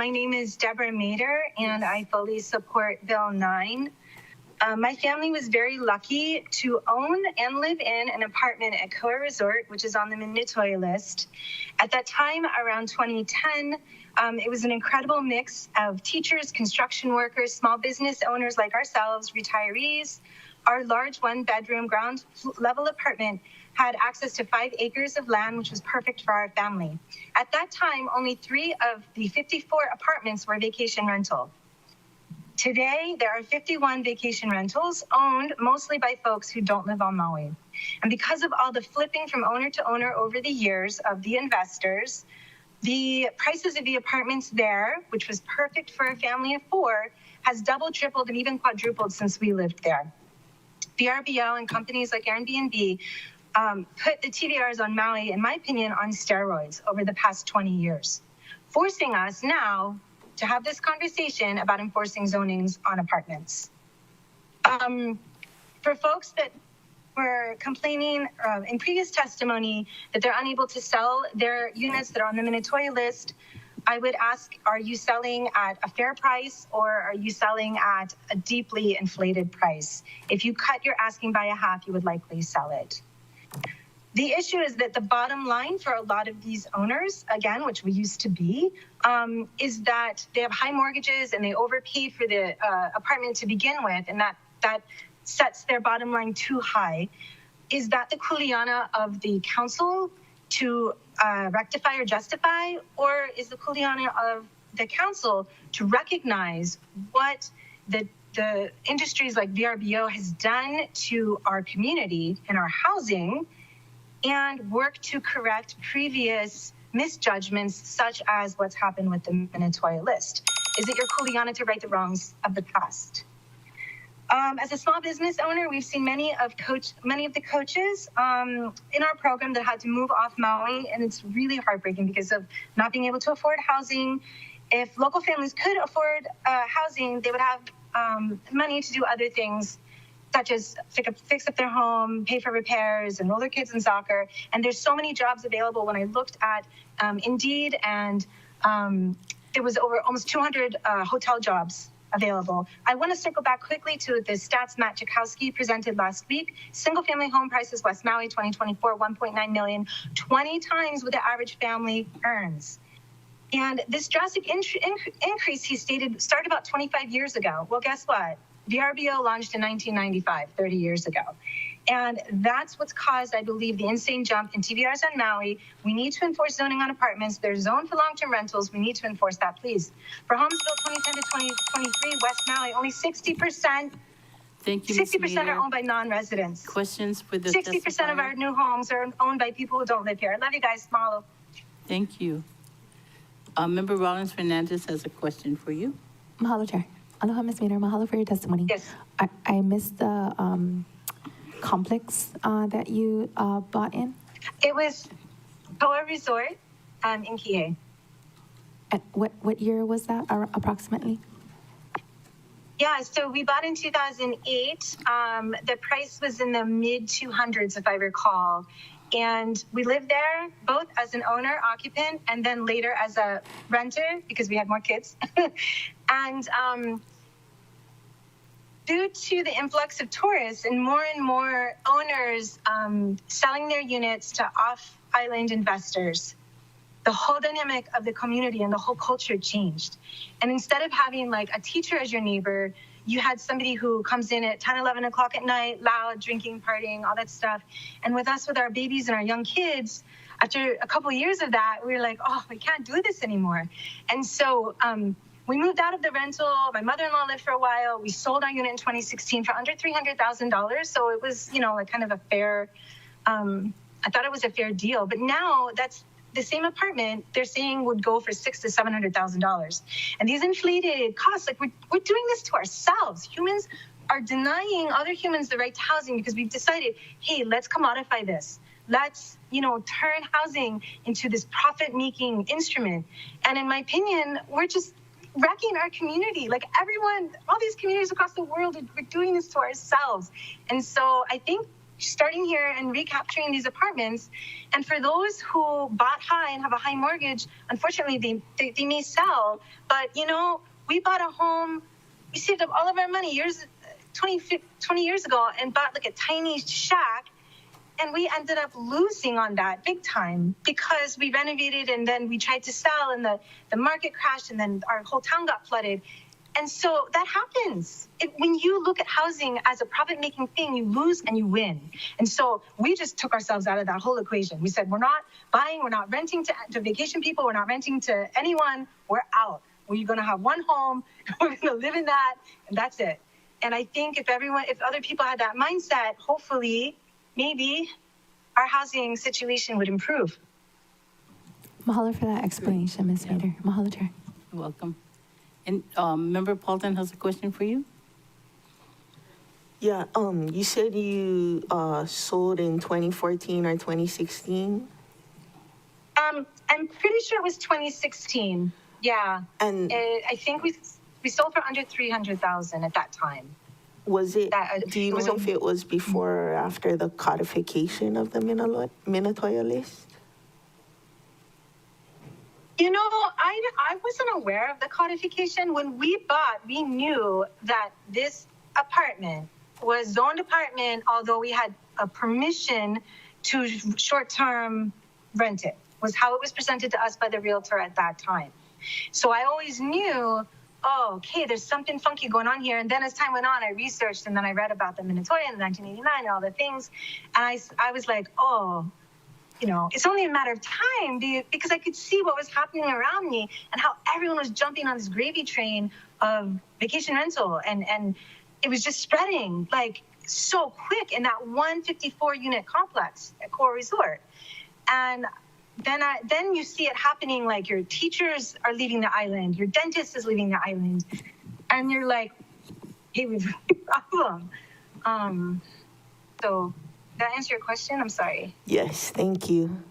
My name is Deborah Mater, and I fully support Bill 9. My family was very lucky to own and live in an apartment at Koa Resort, which is on the Minatoya list. At that time, around 2010, it was an incredible mix of teachers, construction workers, small business owners like ourselves, retirees. Our large one-bedroom ground-level apartment had access to 5 acres of land, which was perfect for our family. At that time, only 3 of the 54 apartments were vacation rental. Today, there are 51 vacation rentals owned mostly by folks who don't live on Maui. And because of all the flipping from owner to owner over the years of the investors, the prices of the apartments there, which was perfect for a family of 4, has doubled, tripled, and even quadrupled since we lived there. VRBO and companies like Airbnb put the TVRs on Maui, in my opinion, on steroids over the past 20 years, forcing us now to have this conversation about enforcing zonings on apartments. For folks that were complaining in previous testimony that they're unable to sell their units that are on the Minatoya list, I would ask, are you selling at a fair price or are you selling at a deeply inflated price? If you cut your asking by a half, you would likely sell it. The issue is that the bottom line for a lot of these owners, again, which we used to be, is that they have high mortgages and they overpaid for the apartment to begin with, and that sets their bottom line too high. Is that the kuleana of the council to rectify or justify, or is the kuleana of the council to recognize what the industries like VRBO has done to our community and our housing and work to correct previous misjudgments such as what's happened with the Minatoya list? Is it your kuleana to right the wrongs of the past? As a small business owner, we've seen many of the coaches in our program that had to move off Maui, and it's really heartbreaking because of not being able to afford housing. If local families could afford housing, they would have money to do other things, such as fix up their home, pay for repairs, enroll their kids in soccer. And there's so many jobs available. When I looked at Indeed, and there was over almost 200 hotel jobs available. I want to circle back quickly to the stats Matt Jakowski presented last week. Single-family home prices, West Maui, 2024, 1.9 million, 20 times what the average family earns. And this drastic increase, he stated, started about 25 years ago. Well, guess what? VRBO launched in 1995, 30 years ago. And that's what's caused, I believe, the insane jump in TVRs on Maui. We need to enforce zoning on apartments. They're zoned for long-term rentals. We need to enforce that, please. For homes built 2010 to 2023, West Maui, only 60%. Thank you, 60% are owned by non-residents. Questions for the 60% of our new homes are owned by people who don't live here. I love you guys. Mahalo. Thank you. Member Rollins Fernandez has a question for you. Mahalo, Chair. Aloha, Ms. Mater. Mahalo for your testimony. Yes. I missed the complex that you bought in. It was Koa Resort in Kihei. At what year was that approximately? Yeah, so we bought in 2008. The price was in the mid 200s, if I recall. And we lived there both as an owner, occupant, and then later as a renter because we had more kids. And due to the influx of tourists and more owners selling their units to off-island investors, the whole dynamic of the community and the whole culture changed. And instead of having like a teacher as your neighbor, you had somebody who comes in at 10, 11 o'clock at night, loud, drinking, partying, all that stuff. And with us, with our babies and our young kids, after a couple of years of that, we were like, oh, we can't do this anymore. And so we moved out of the rental. My mother-in-law lived for a while. We sold our unit in 2016 for under $300,000. So it was, like kind of a fair, I thought it was a fair deal. But now that's the same apartment they're saying would go for $600,000 to $700,000. And these inflated costs, like we're doing this to ourselves. Humans are denying other humans the right to housing because we've decided, hey, let's commodify this. Let's, turn housing into this profit-making instrument. And in my opinion, we're just wrecking our community. Like everyone, all these communities across the world, we're doing this to ourselves. And so I think starting here and recapturing these apartments. And for those who bought high and have a high mortgage, unfortunately, they may sell. But, you know, we bought a home, we saved up all of our money 20 years ago and bought like a tiny shack. And we ended up losing on that big time because we renovated and then we tried to sell and the market crashed and then our whole town got flooded. And so that happens. When you look at housing as a profit-making thing, you lose and you win. And so we just took ourselves out of that whole equation. We said, we're not buying, we're not renting to vacation people, we're not renting to anyone, we're out. We're going to have one home, we're going to live in that, and that's it. And I think if other people had that mindset, hopefully, maybe our housing situation would improve. Mahalo for that explanation, Ms. Mater. Mahalo, Chair. You're welcome. And Member Paulton has a question for you. Yeah, you said you sold in 2014 or 2016? I'm pretty sure it was 2016. Yeah. And I think we sold for under 300,000 at that time. was it, do you know if it was before or after the codification of the Minatoya list? You know, I wasn't aware of the codification. When we bought, we knew that this apartment was zoned apartment, although we had a permission to short-term rent it, was how it was presented to us by the realtor at that time. So I always knew, oh, okay, there's something funky going on here. And then as time went on, I researched and then I read about the Minatoya in 1989 and all the things. And I was like, oh, you know, it's only a matter of time because I could see what was happening around me and how everyone was jumping on this gravy train of vacation rental. And it was just spreading like so quick in that 154 unit complex at Core Resort. And then you see it happening, like your teachers are leaving the island, your dentist is leaving the island, and you're like, hey, we've got a problem. So did that answer your question? I'm sorry. Yes, thank you.